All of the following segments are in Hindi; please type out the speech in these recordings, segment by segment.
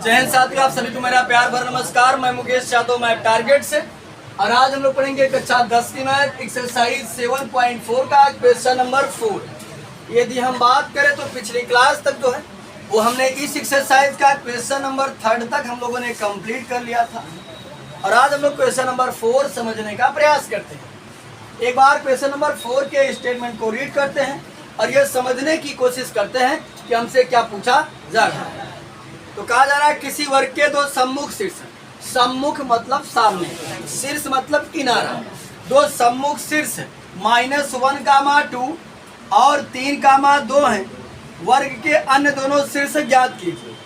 जय हिंद साथियों, आप सभी को मेरा प्यार भरा नमस्कार। मैं मुकेश यादव, मैं टारगेट से, और आज हम लोग पढ़ेंगे कक्षा 10 की मैथ एक्सरसाइज 7.4 का क्वेश्चन नंबर 4। यदि हम बात करें तो पिछली क्लास तक जो है वो हमने इस एक्सरसाइज का क्वेश्चन नंबर 3 तक हम लोगों ने कंप्लीट कर लिया था, और आज हम लोग क्वेश्चन नंबर 4 समझने का प्रयास करते हैं। एक बार क्वेश्चन नंबर 4 के स्टेटमेंट को रीड करते हैं और ये समझने की कोशिश करते हैं कि हमसे क्या पूछा जा रहा है। तो कहा जा रहा है किसी वर्ग के दो सम्मुख शीर्ष, सम्मुख मतलब सामने, शीर्ष मतलब किनारा, दो सम्मुख शीर्ष -1, 2 और 3, 2 हैं। वर्ग के अन्य दोनों शीर्ष ज्ञात कीजिए।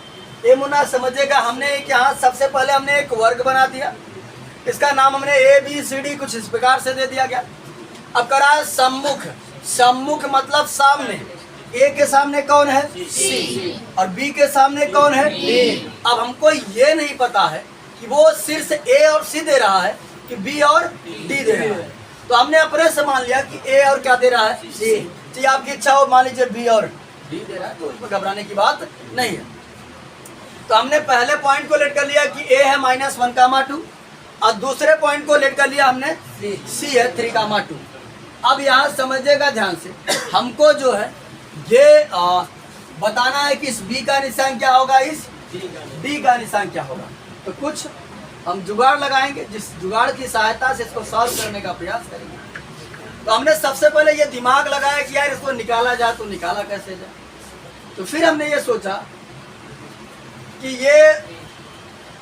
ये मुन्ना समझेगा, हमने यहाँ सबसे पहले हमने एक वर्ग बना दिया, इसका नाम हमने ABCD कुछ इस प्रकार से दे दिया गया। अब करा है सम्मुख, सम्मुख मतलब सामने। A के सामने कौन है? C, और B के सामने कौन है? D। अब हमको ये नहीं पता है कि वो शीर्ष A और C दे रहा है कि B और D दे रहा है, तो हमने अपने से मान लिया कि A और क्या दे रहा है? C। तो आपकी इच्छा हो, मान लीजिए B और D दे रहा है, तो उसमें घबराने की बात नहीं है। तो हमने पहले पॉइंट को लेट कर लिया कि A है -1, 2, और दूसरे पॉइंट को लेट कर लिया हमने C है 3, 2। अब यहाँ समझिएगा ध्यान से, हमको जो है ये बताना है कि इस B का निशान क्या होगा, इस D का निशान क्या होगा। तो कुछ हम जुगाड़ लगाएंगे, जिस जुगाड़ की सहायता से इसको सॉल्व करने का प्रयास करेंगे। तो हमने सबसे पहले ये दिमाग लगाया कि यार इसको निकाला जाए, तो निकाला कैसे जाए। तो फिर हमने ये सोचा कि ये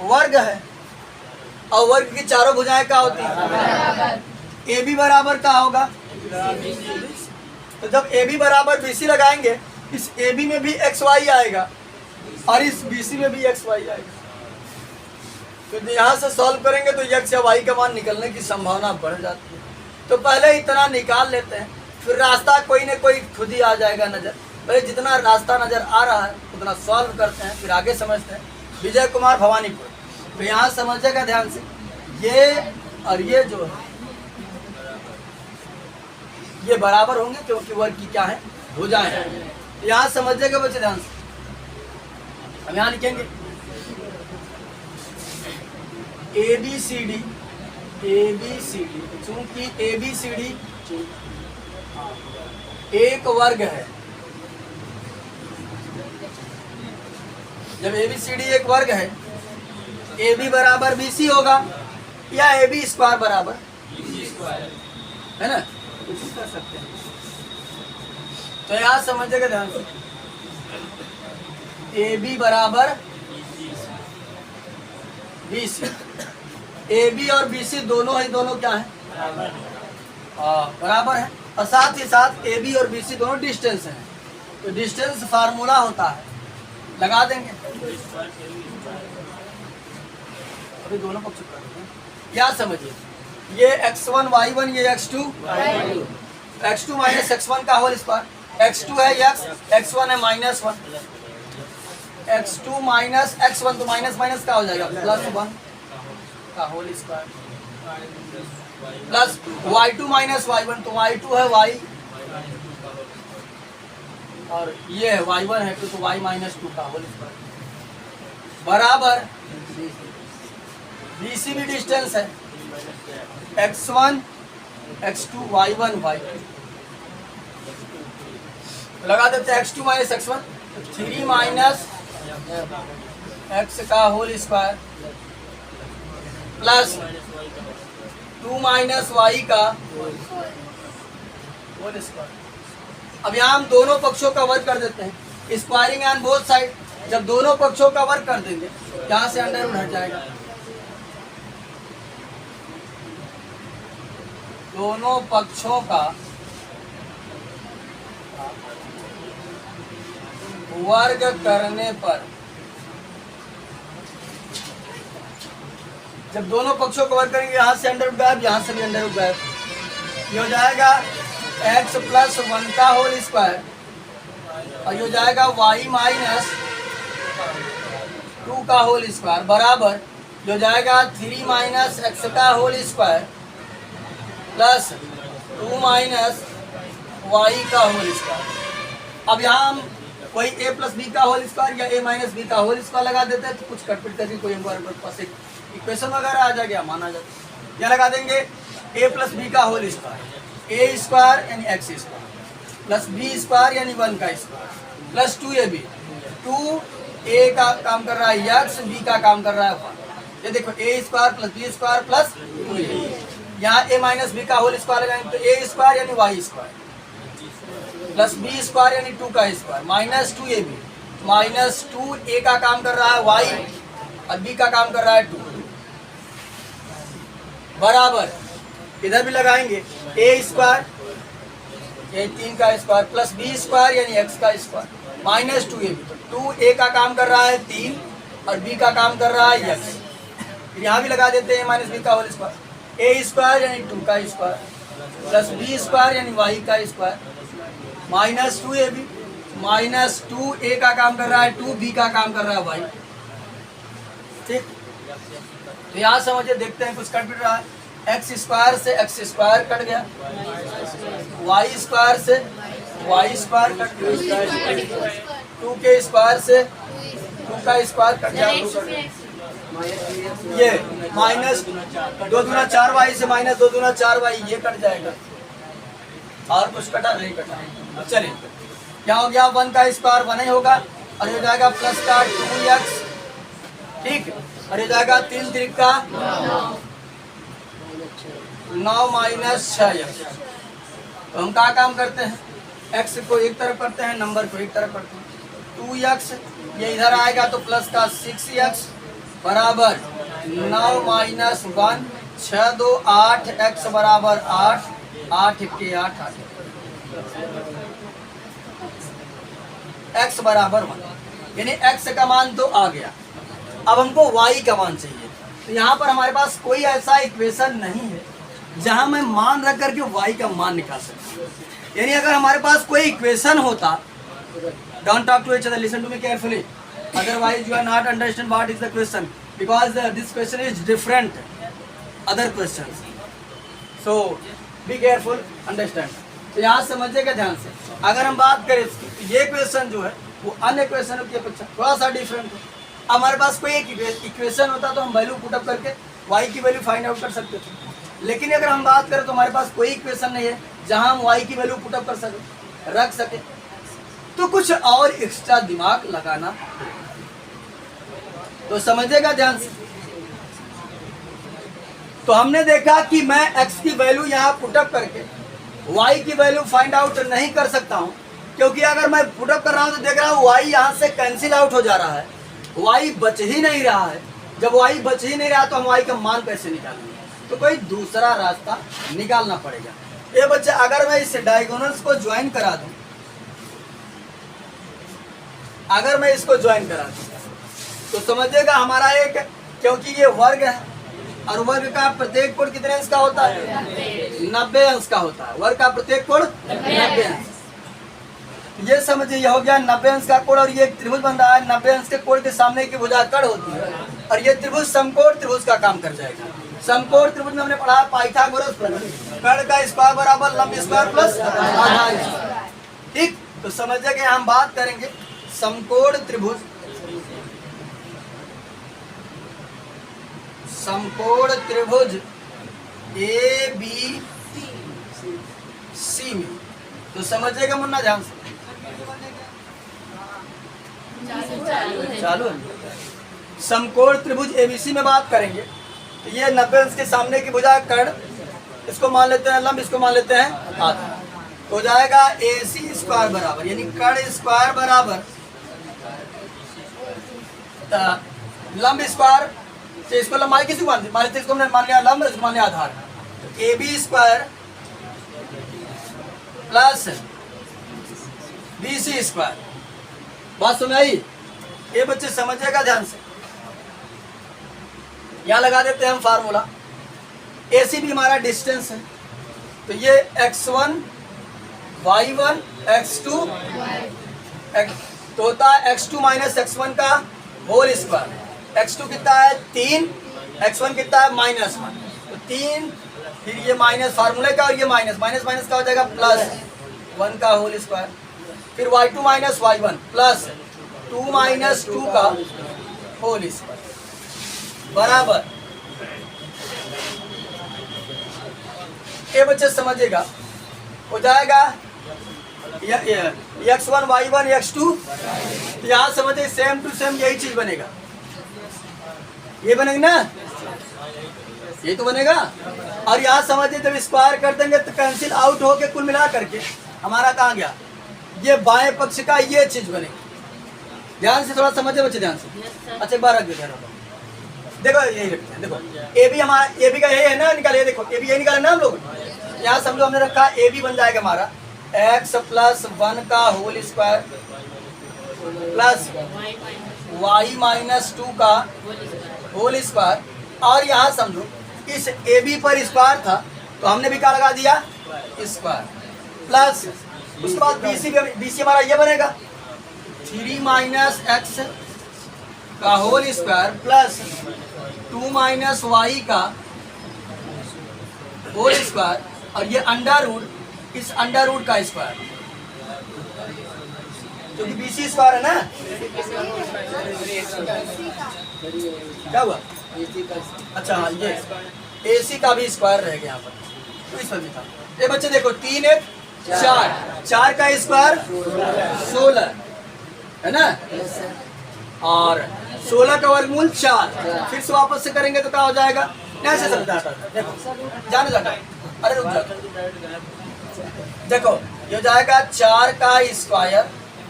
वर्ग है और वर्ग की चारों भुजाएं क्या होती है? AB बराबर क्या होगा? तो जब AB बराबर BC लगाएंगे, इस AB में भी XY आएगा और इस BC में भी XY आएगा। तो यहाँ से सॉल्व करेंगे तो X या Y का मान निकलने की संभावना बढ़ जाती है। तो पहले इतना निकाल लेते हैं, फिर रास्ता कोई न कोई खुद ही आ जाएगा नज़र। पहले जितना रास्ता नज़र आ रहा है उतना सॉल्व करते हैं, फिर आगे समझते हैं। विजय कुमार भवानीपुर, तो यहाँ समझेगा ध्यान से, ये और ये जो है ये बराबर होंगे क्योंकि वर्ग की क्या है? भुजाएं हैं। यहाँ समझिएगा बच्चे ध्यान से, हम यहाँ लिखेंगे ABCD, चूंकि ABCD एक वर्ग है, जब ABCD एक वर्ग है, AB बराबर BC होगा या AB स्क्वायर बराबर है ना, कुछ कर सकते हैं। तो यहाँ समझिएगा ध्यान से, AB बराबर BC, AB और BC दोनों क्या है? बराबर है, और साथ ही साथ AB और BC दोनों डिस्टेंस हैं। तो डिस्टेंस फार्मूला होता है, लगा देंगे, अभी दोनों पक्ष कर देंगे। क्या समझिए, ये x1 y1, ये x2 x2 माइनस x1 का होल स्क्वायर, x2 है x, x1 है -1, x2 माइनस x1, तो माइनस माइनस का हो जाएगा +1 का whole square, plus y2 minus y1, तो y2 है y, और ये है y1 है 2, तो y -2 का होल स्क्वायर बराबर BC भी डिस्टेंस है, x1 x2 y1 y2, लगा देते हैं x2 minus x1, 3 minus x का whole square plus 2 minus y का होल स्क्वायर। अब यहाँ हम दोनों पक्षों का वर्ग कर देते हैं, स्क्वायरिंग ऑन बोथ साइड। जब दोनों पक्षों का वर्ग कर देंगे, यहाँ से अंडर रूट हट जाएगा, दोनों पक्षों का वर्ग करने पर, जब दोनों पक्षों को वर्ग करेंगे, यहाँ से अंडर रूट गायब, यहाँ से भी अंडर रूट गायब, ये हो जाएगा x + 1 का होल स्क्वायर, और ये हो जाएगा y - 2 का होल स्क्वायर बराबर, जो जाएगा 3 माइनस x का whole square plus 2 minus y का होल स्क्वायर। अब यहाँ हम कोई a प्लस बी का होल स्क्वायर या a माइनस बी का होल स्क्वायर लगा देते हैं तो कुछ कटपिट करके कोई हमारे पास एक इक्वेशन वगैरह आ जाएगा, माना जाता है। क्या लगा देंगे, a प्लस बी का होल स्क्वायर, a स्क्वायर यानी x square plus b square यानी 1 का स्क्वायर प्लस 2ab, 2a का काम कर रहा है x, b का काम कर रहा है 1। ये देखो a square plus b square plus 2a, यहाँ a माइनस बी का होल स्क्वायर लगाएंगे तो a स्क्वायर यानी y square plus B square यानी 2 का square minus 2ab, minus 2a का काम कर रहा है y और b का काम कर रहा है 2 बराबर, इधर भी लगाएंगे a स्क्वायर यानी 3 का स्क्वायर प्लस b स्क्वायर यानी x का स्क्वायर माइनस 2ab, तो 2a का काम कर रहा है 3 और b का काम कर रहा है x। फिर यहाँ भी लगा देते हैं माइनस b का होल स्क्वायर, a स्क्वायर यानी 2 का स्क्वायर प्लस b स्क्वायर यानी y का square minus 2ab, minus 2a का काम कर रहा है 2b का काम कर रहा है y। ठीक, तो यहाँ समझिए, देखते हैं कुछ कट भी रहा है। एक्स स्क्वायर से एक्स स्क्वायर कट गया, वाई स्क्वायर से वाई स्क्वायर कट गया, 2 के स्क्वायर से 2 का स्क्वायर कट गया, ये माइनस 2 दूना 4 वाई से माइनस 2 दूना 4 वाई, ये कट जाएगा। और कुछ कटा नहीं कटा। चलिए क्या हो गया, 1 का स्क्वायर 1 ही होगा और हो जाएगा प्लस का 2x, ठीक, और हो जाएगा 3 त्रिक का 9 माइनस 6x। तो हम क्या काम करते हैं, x को एक तरफ करते हैं, नंबर को एक तरफ करते हैं। 2x ये इधर आएगा तो प्लस का 6x बराबर 9 माइनस 1, 6 2 8, x बराबर 8, 8 के 8 x बराबर 1, यानी x का मान तो आ गया। अब हमको y का मान चाहिए, तो यहाँ पर हमारे पास कोई ऐसा इक्वेशन नहीं है जहां मैं मान रख करके y का मान निकाल सकता हूँ। यानी अगर हमारे पास कोई इक्वेशन होता, don't talk to each other, listen to me carefully, otherwise you are not understand what is the question because this question is different other questions, so be careful, understand। तो यहाँ समझिएगा ध्यान से, अगर हम बात करें ये क्वेश्चन जो है वो अन्य क्वेश्चनों की अपेक्षा थोड़ा सा डिफरेंट है। हमारे पास कोई एक इक्वेशन होता तो हम वैल्यू पुटअप करके y की वैल्यू फाइंड आउट कर सकते थे, लेकिन अगर हम बात करें तो हमारे पास कोई इक्वेशन नहीं है जहां हम y की वैल्यू पुटअप कर सके, रख सके, तो कुछ और एक्स्ट्रा दिमाग लगाना। तो समझिएगा ध्यान से, तो हमने देखा कि मैं x की वैल्यू यहाँ पुटअप करके y की वैल्यू फाइंड आउट नहीं कर सकता हूँ, क्योंकि अगर मैं पुटअप कर रहा हूँ तो देख रहा हूँ y यहाँ से कैंसिल आउट हो जा रहा है, y बच ही नहीं रहा है। जब y बच ही नहीं रहा तो हम y का मान कैसे निकालेंगे, तो कोई दूसरा रास्ता निकालना पड़ेगा। ये बच्चे, अगर मैं इस डायगोनल्स को ज्वाइन करा दूं, अगर मैं इसको ज्वाइन करा दूं तो समझिएगा हमारा एक, क्योंकि ये वर्ग है और वर्ग का प्रत्येक कोण कितने अंश का होता है, 90 अंश का होता है। वर्ग का प्रत्येक कोण 90 अंश, ये समझिए ये हो गया 90 अंश का कोण। और ये त्रिभुज बन रहा है, 90 अंश के कोण के सामने की भुजा कर्ण होती है और ये त्रिभुज समकोण त्रिभुज का काम कर जाएगा। समकोण त्रिभुज में हमने पढ़ा पाइथागोरस प्रमेय, कर्ण का स्क्वायर बराबर लंब स्क्वायर प्लस आधार स्क्वायर, ठीक। तो समझिए कि हम बात करेंगे समकोण त्रिभुज, समकोण त्रिभुज ए बी सी में। तो समझिएगा मुन्ना ध्यान से, चालू है। समकोण त्रिभुज एबीसी में बात करेंगे तो ये 90 अंश के सामने की भुजा कर्ण, इसको मान लेते हैं लंब, इसको मान लेते हैं आधा, हो जाएगा AC स्क्वायर बराबर, यानी कर्ण स्क्वायर बराबर लंब स्क्वायर, तो इसको लंबाई किसी मान लेते, इसको हमने मान लिया लंब, इसको मान लिया आधार, AB square plus BC square. बात समझ आई? ये बच्चे समझिएगा ध्यान से, यहाँ लगा देते हैं हम फार्मूला। AC भी हमारा डिस्टेंस है, तो ये x1 y1 x2 तो होता है x2 माइनस x1 का होल स्क्वायर। x2 कितना है 3, x1 कितना है -1, तो 3, फिर ये माइनस फार्मूले का और ये माइनस माइनस माइनस का हो जाएगा प्लस 1 का होल स्क्वायर। फिर y2 minus y1 plus 2 minus 2 का होल स्क्वायर बराबर, ये बच्चे समझिएगा, हो जाएगा x1 y1 x2, यहाँ समझिए सेम टू सेम यही चीज बनेगा, ये बनेगा ना, ये तो बनेगा। और यहाँ समझिए जब स्क्वायर कर देंगे तो कैंसिल आउट होके कुल मिला करके हमारा कहाँ गया, ये बाएं पक्ष का ये चीज बनेगी। ध्यान से थोड़ा समझिए बच्चे, ध्यान से। अच्छा एक बार रख दो, देखो यही रखते हैं, देखो ए बी हमारा, ए बी का यही है ना, निकाले, देखो ए बी यही निकाले ना हम लोग। यहाँ समझो हमने रखा ए बी बन जाएगा हमारा x प्लस 1 का whole square plus y minus 2 का होल स्क्वायर। और यहाँ समझो इस ए बी पर स्क्वायर था तो हमने भी क्या लगा दिया, स्क्वायर, प्लस उसके बाद बी सी हमारा ये बनेगा 3 माइनस एक्स का whole square plus 2 minus Y का होल स्क्वायर, और ये अंडर रूट, इस अंडर रूट का स्क्वायर, क्योंकि बीसी स्क्वायर है ना। क्या हुआ, अच्छा हाँ, ये एसी का भी स्क्वायर रह गया यहाँ पर, तो इस पर भी था। ये बच्चे देखो 3 1 4, 4 का स्क्वायर 16 है ना, और 16 का वर्गमूल 4। फिर से वापस से करेंगे तो क्या हो जाएगा, ऐसे समझा, देखो जाने जाता, अरे रुक जाओ, देखो ये हो जाएगा 4 का स्क्वायर,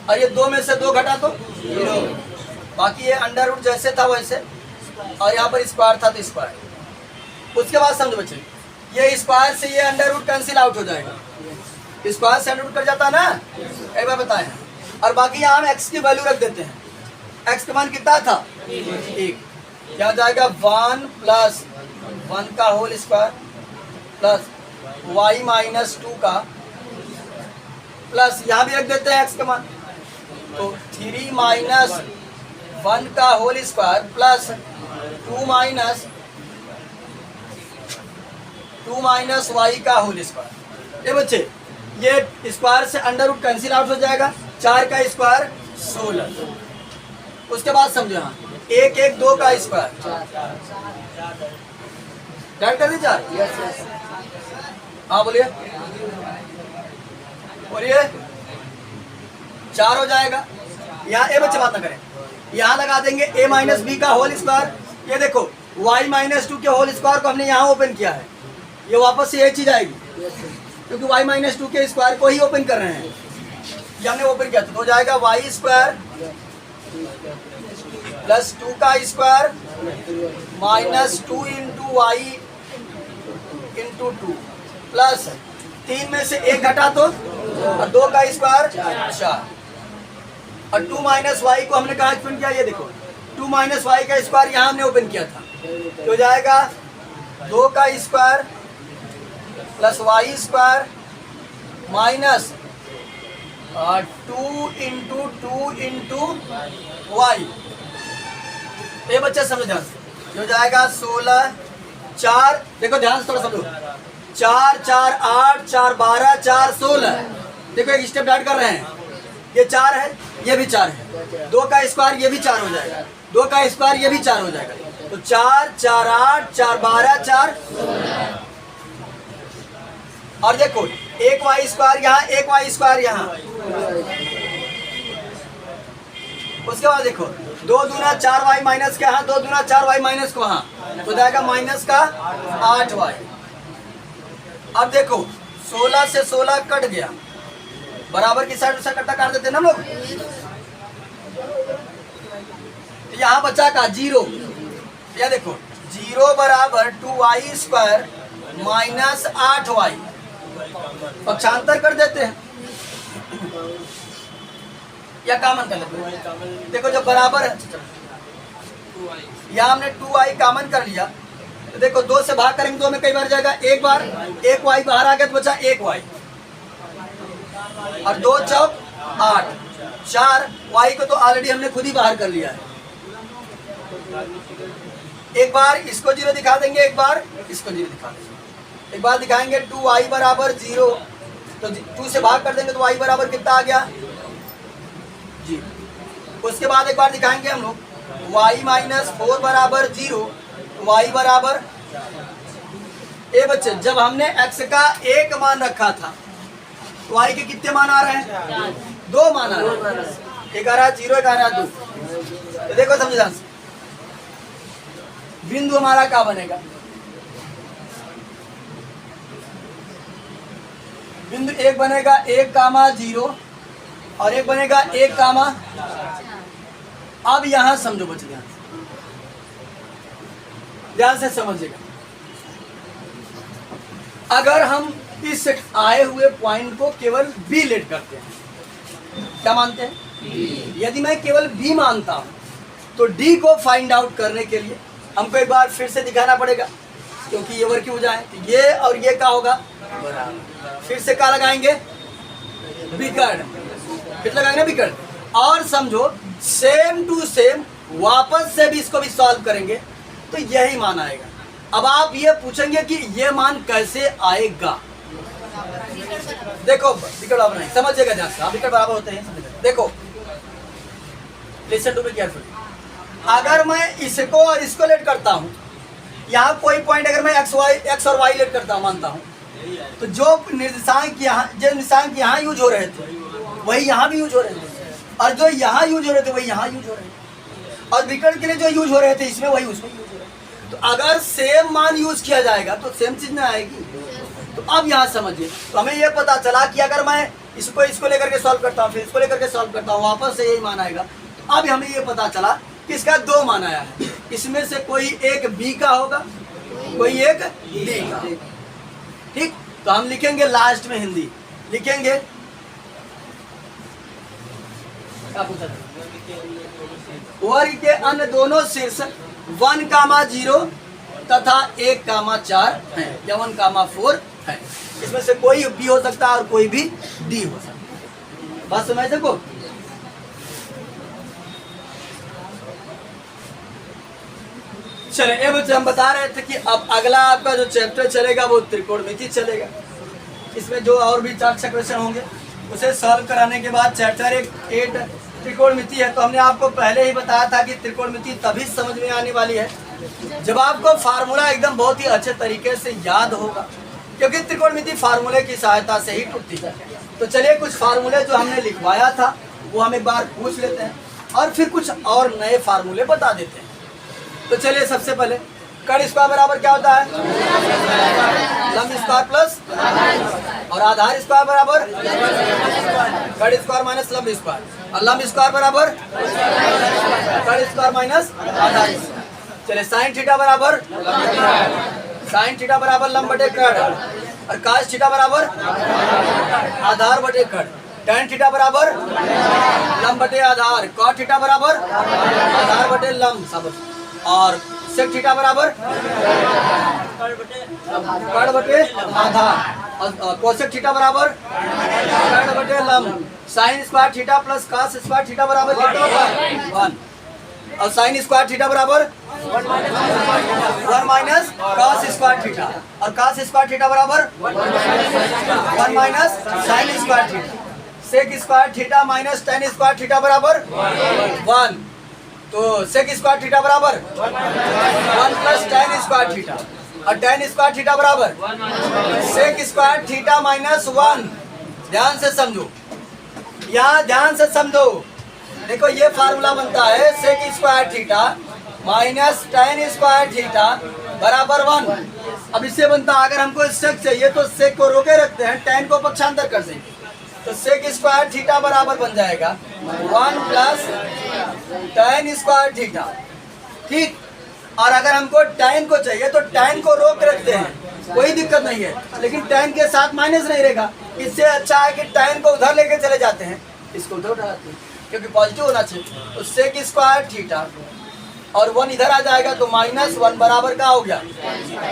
और ये 2 में से 2 घटा तो 0, बाकी ये अंडर रूट जैसे था वैसे, और यहाँ पर स्क्वायर था तो स्क्वायर। उसके बाद समझो बच्चे, ये स्क्वायर से ये अंडर रूट कैंसिल आउट हो जाएगा, स्क्वायर से अंडर रूट कर जाता है ना, एक बार बताएं। और बाकी यहाँ हम x की वैल्यू रख देते हैं, x का मान कितना था 1, क्या जाएगा 1 प्लस 1 का whole square plus y minus 2 का, प्लस यहाँ भी रख देते हैं x का मान, तो 3 माइनस 1 का whole square plus 2 minus y का होल स्क्वायर। ये बच्चे ये स्क्वायर से अंडर रूट कैंसिल आउट हो जाएगा, 4 का स्क्वायर 16। उसके बाद समझो यहाँ 1 1 2 का स्क्वायर, ऐड कर दीजिए 4, हाँ बोलिए बोलिए, 4 हो जाएगा। यहाँ ए बच्चे बात ना करें, यहाँ लगा देंगे a माइनस बी का होल स्क्वायर। ये देखो y माइनस 2 के होल स्क्वायर को हमने यहाँ ओपन किया है, ये वापस से यही चीज आएगी, क्योंकि y माइनस 2 के स्क्वायर को ही ओपन कर रहे हैं, ये हमने ओपन किया तो हो जाएगा y स्क्वायर प्लस 2 का square minus 2 into Y into 2 plus 3 में से 1 घटा तो, और 2 का स्क्वायर 4, और 2 माइनस वाई को हमने कहाँ ओपन किया, ये देखो 2 माइनस वाई का स्क्वायर यहाँ हमने ओपन किया था, तो हो जाएगा 2 का square plus Y square minus 2 into Y. ये बच्चा समझो ध्यान से, हो जाएगा 16 4, देखो ध्यान से थोड़ा समझो, 4 4 8 4 12 4 16, देखो एक स्टेप ऐड कर रहे हैं, ये 4 है ये भी 4 है, 2 का स्क्वायर ये भी 4 हो जाएगा, 2 का स्क्वायर ये भी 4 हो जाएगा, तो 4 4 8 4 12 4, और देखो 1 वाई स्क्वायर यहाँ 1 वाई स्क्वायर यहाँ। उसके बाद देखो 2 दूना 4 वाई माइनस के यहाँ, 2 दूना 4 वाई माइनस को यहाँ, तो जाएगा माइनस का 8 वाई। अब देखो 16 से 16 कट गया, बराबर की साइड से कट्टा काट देते हैं ना हम लोग, तो यहाँ बचा का 0, या देखो 0 बराबर 2y स्क्वायर माइनस 8y, पक्षांतर कर देते हैं या कॉमन कर लेते हैं। देखो जब बराबर है, यहाँ हमने 2y कॉमन कर लिया, तो देखो 2 से भाग करेंगे 2 में कई बार जाएगा, एक बार 1y बाहर आ गया तो बचा 1y, और 2 चौक 8, 4y को तो ऑलरेडी हमने खुद ही बाहर कर लिया है। एक बार इसको 0 दिखा देंगे, एक बार इसको 0 दिखा देंगे, एक बार दिखाएंगे 2y बराबर 0, तो 2 से भाग कर देंगे तो y बराबर कितना आ गया उसके बाद एक बार दिखाएंगे हम लोग y माइनस 4 बराबर 0, y बराबर ए बच्चे जब हमने x का एक मान रखा था तो y के कितने मान आ रहे हैं? 2 मान आ रहे हैं, एक आ रहा 0, एक आ रहा 2। तो देखो समझे ध्यान से, बिंदु हमारा क्या बनेगा? बिंदु एक बनेगा 1,0 और एक बनेगा 1, अब यहां समझो बच्चे, ध्यान से समझिएगा। अगर हम इस आए हुए पॉइंट को केवल बी लेट करते हैं, क्या मानते हैं? यदि मैं केवल बी मानता हूं तो डी को फाइंड आउट करने के लिए हमको एक बार फिर से दिखाना पड़ेगा, क्योंकि ये वर्ग क्यों जाए, ये और ये क्या होगा? फिर से क्या लगाएंगे? विकर्ण। कितना लगाएंगे? विकर्ण। और समझो सेम टू सेम वापस से भी इसको भी सॉल्व करेंगे तो यही मान आएगा। अब आप ये पूछेंगे कि ये मान कैसे आएगा? देखो विकर्ण बराबर नहीं, समझिएगा ध्यान से, विकर्ण बराबर होते हैं। देखो लिसन टू मी केयरफुली, अगर मैं इसको और इसको लेट करता हूँ, यहाँ कोई पॉइंट अगर मैं एक्स और वाई लेट करता हूँ, मानता हूँ, तो जो निर्देशांक यहाँ यूज हो रहे थे वही यहाँ भी यूज हो रहे थे, और जो यहाँ यूज हो रहे थे वही यहाँ यूज हो रहे थे, और विकर्ण के लिए जो यूज हो रहे थे इसमें वही उसमें यूज हो रहे थे। तो अगर सेम मान यूज किया जाएगा तो सेम चीज ना आएगी। तो अब यहाँ समझिए, तो हमें यह पता चला कि अगर मैं इसको लेकर के सॉल्व करता हूँ, फिर इसको लेकर के सॉल्व करता हूँ, वापस से यही मान आएगा। तो अब हमें ये पता चला कि इसका 2 मान आया है, इसमें से कोई एक बी का होगा, कोई एक डी का। ठीक, तो हम लिखेंगे लास्ट में हिंदी लिखेंगे, क्या पूछा था? वर्ग के अन्य दोनों शीर्ष 1,0 तथा 1,4 है या 1,4 है। इसमें से कोई बी हो सकता है और कोई भी डी हो सकता है। बात समझ सको? चले ये बच्चे हम बता रहे थे कि अब अगला आपका जो चैप्टर चलेगा वो त्रिकोणमिति चलेगा। इसमें जो और भी 4 क्वेश्चन होंगे उसे सॉल्व कराने के बाद चैप्टर 8 त्रिकोणमिति है। तो हमने आपको पहले ही बताया था कि त्रिकोणमिति तभी समझ में आने वाली है जब आपको फार्मूला एकदम बहुत ही अच्छे तरीके से याद होगा, क्योंकि त्रिकोणमिति फार्मूले की सहायता से ही टूटती है। तो चलिए कुछ फार्मूले जो हमने लिखवाया था वो हम एक बार पूछ लेते हैं और फिर कुछ और नए फार्मूले बता देते हैं। तो चलिए सबसे पहले कर्ण स्क्वायर बराबर क्या होता है? लंब स्क्वायर प्लस और आधार स्क्वायर बराबर कर्ण स्क्वायर माइनस लंब स्क्वायर, और लंब स्क्वायर बराबर कर्ण स्क्वायर माइनस आधार स्क्वायर। चलिए साइन थीटा बराबर लंब बटे कर्ण, और कास थीटा बराबर आधार बटे कर्ण, tan थीटा बराबर लंब बटे आधार, cot थीटा बराबर आधार बटे लंब, सब, और sec थीटा बराबर कर्ण बटे आधार, और cosec थीटा बराबर कर्ण बटे लंब, sin square theta plus cos square theta बराबर कितना होता है? 1, और sin स्क्वायर थीटा बराबर 1 माइनस cos स्क्वायर थीटा, और cos स्क्वायर थीटा बराबर 1 minus sin square theta, sec square theta minus tan square theta बराबर 1, तो sec स्क्वायर थीटा बराबर 1 प्लस tan स्क्वायर थीटा, और tan स्क्वायर थीटा बराबर sec स्क्वायर थीटा माइनस 1। ध्यान से समझो, यहाँ ध्यान से समझो, देखो ये फार्मूला बनता है sec square theta minus tan square theta बराबर 1। अब इससे बनता है, अगर हमको sec चाहिए तो sec को रोके रखते हैं, tan को पक्षांतर कर देंगे, तो sec स्क्वायर थीटा बराबर बन जाएगा 1 प्लस tan स्क्वायर थीटा। ठीक, और अगर हमको tan को चाहिए तो tan को रोक रखते हैं, कोई दिक्कत नहीं है, लेकिन tan के साथ माइनस नहीं रहेगा। इससे अच्छा है कि tan को उधर लेके चले जाते हैं, इसको उधर उठाते हैं क्योंकि पॉजिटिव होना चाहिए। तो sec स्क्वायर थीटा और 1 इधर आ जाएगा तो -1 बराबर क्या हो गया?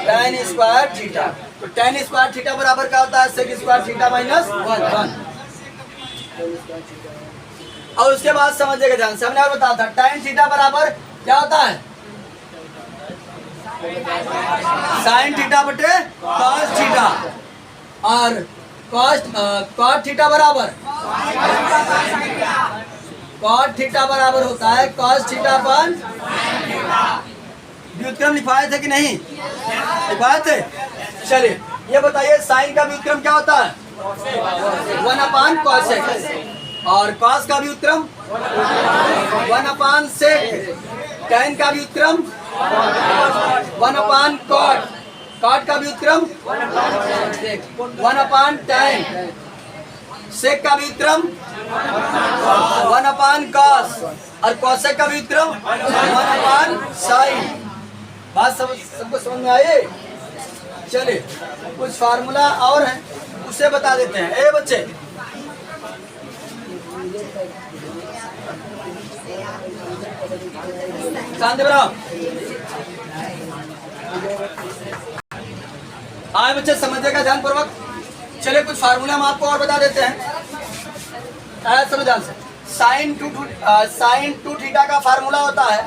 tan square theta. तो tan स्क्वायर थीटा बराबर क्या होता है? sec square theta minus 1। और उसके बाद समझिएगा ध्यान से, हमने और बताया था tan थीटा बराबर क्या होता है? sin थीटा बटे cos थीटा, और cot थीटा बराबर कॉट थीटा बराबर होता है कॉस थीटा अपन व्युत्क्रम लिखवाए थे कि नहीं लिखवाए थे। चलिए ये बताइए साइन का व्युत्क्रम क्या होता है 1 cos x और कॉस का व्युत्क्रम 1 sec, tan का व्युत्क्रम 1 cot, cot का व्युत्क्रम 1 tan, sec का व्युत्क्रम 1 cos और cosec का व्युत्क्रम 1 sin। बात सबको समझ में आई। चलिए कुछ फार्मूला और हैं उसे बता देते हैं। ए बच्चे शांति बनाओ। आए बच्चे समझिएगा ध्यान पूर्वक। चलिए कुछ फार्मूला हम आपको और बता देते हैं समझ से। साइन टू थीटा का फार्मूला होता है,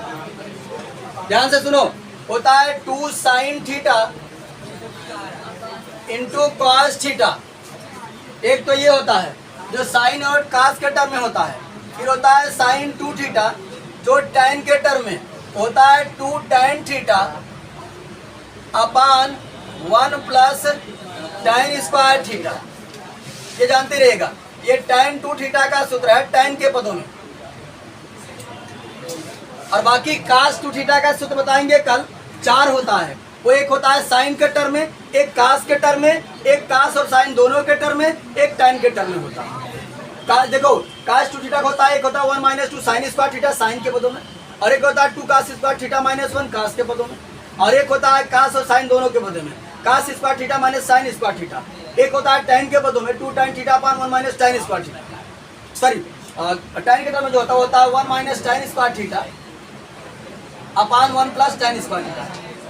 ध्यान से सुनो, होता है 2 sin theta into cos theta. एक तो ये होता है जो साइन और कास के टर्म में होता है, फिर होता है साइन 2 थीटा जो tan के टर्म में होता है 2 tan theta upon 1 plus tan square theta. ये जानते रहेगा, ये tan 2 थीटा का सूत्र है tan के पदों में, और बाकी cos 2 थीटा का सूत्र बताएंगे कल। 4 होता है, वो एक होता है साइन के टर्म में, एक कास के टर्म में, एक कास और साइन दोनों के टर्म में, एक tan के टर्म में होता है। देखो cos 2 थीटा होता है, एक होता है 1 minus 2 sine square theta sine के पदों में, और एक होता है 2 cos स्क्वायर थीटा माइनस 1 कास के पदों में, और एक होता है कास और साइन दोनों के पदों में cos square theta minus sine square theta. एक होता है tan के पदों में 2 tan theta upon 1 minus tan square theta. Sorry tan के टर्म में जो होता है 1 minus tan square theta upon 1 plus tan square theta.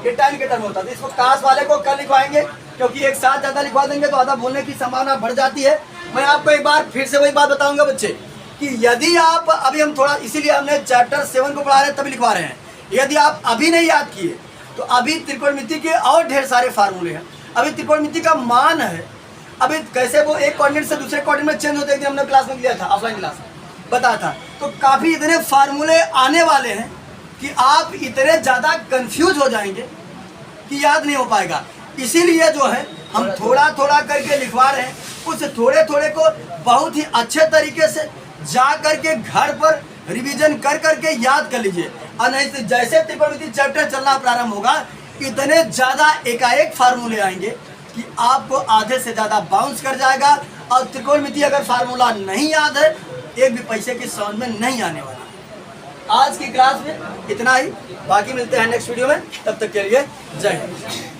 ये tan के टर्म होता है। इसको कास वाले को कल लिखवाएंगे, क्योंकि एक साथ ज्यादा लिखवा देंगे तो आधा बोलने की संभावना बढ़ जाती है। मैं आपको एक बार फिर से वही बात बताऊंगा बच्चे कि यदि आप अभी हम थोड़ा, इसीलिए हमने चैप्टर 7 को पढ़ा रहे हैं तभी लिखवा रहे हैं। यदि आप अभी नहीं याद किए तो अभी त्रिकोणमिति के और ढेर सारे फार्मूले हैं। अभी त्रिकोणमिति का मान है, अभी कैसे वो एक कोऑर्डिनेट से दूसरे कोऑर्डिनेट में चेंज होते हैं, हमने क्लास में लिया था, ऑफलाइन क्लास में बताया था। तो काफी इतने फार्मूले आने वाले हैं कि आप इतने ज्यादा कंफ्यूज हो जाएंगे कि याद नहीं हो पाएगा। इसीलिए जो है हम थोड़ा थोड़ा करके लिखवा रहे हैं। उस थोड़े थोड़े को बहुत ही अच्छे तरीके से जा करके घर पर रिवीजन कर करके याद कर लीजिए, और नहीं तो जैसे त्रिकोणमिति चैप्टर चलना प्रारंभ होगा इतने ज्यादा एकाएक फार्मूले आएंगे कि आपको आधे से ज्यादा बाउंस कर जाएगा। और त्रिकोणमिति अगर फार्मूला नहीं याद है एक भी पैसे की समझ में नहीं आने वाला। आज की क्लास में इतना ही, बाकी मिलते हैं नेक्स्ट वीडियो में, तब तक के लिए जय हिंद।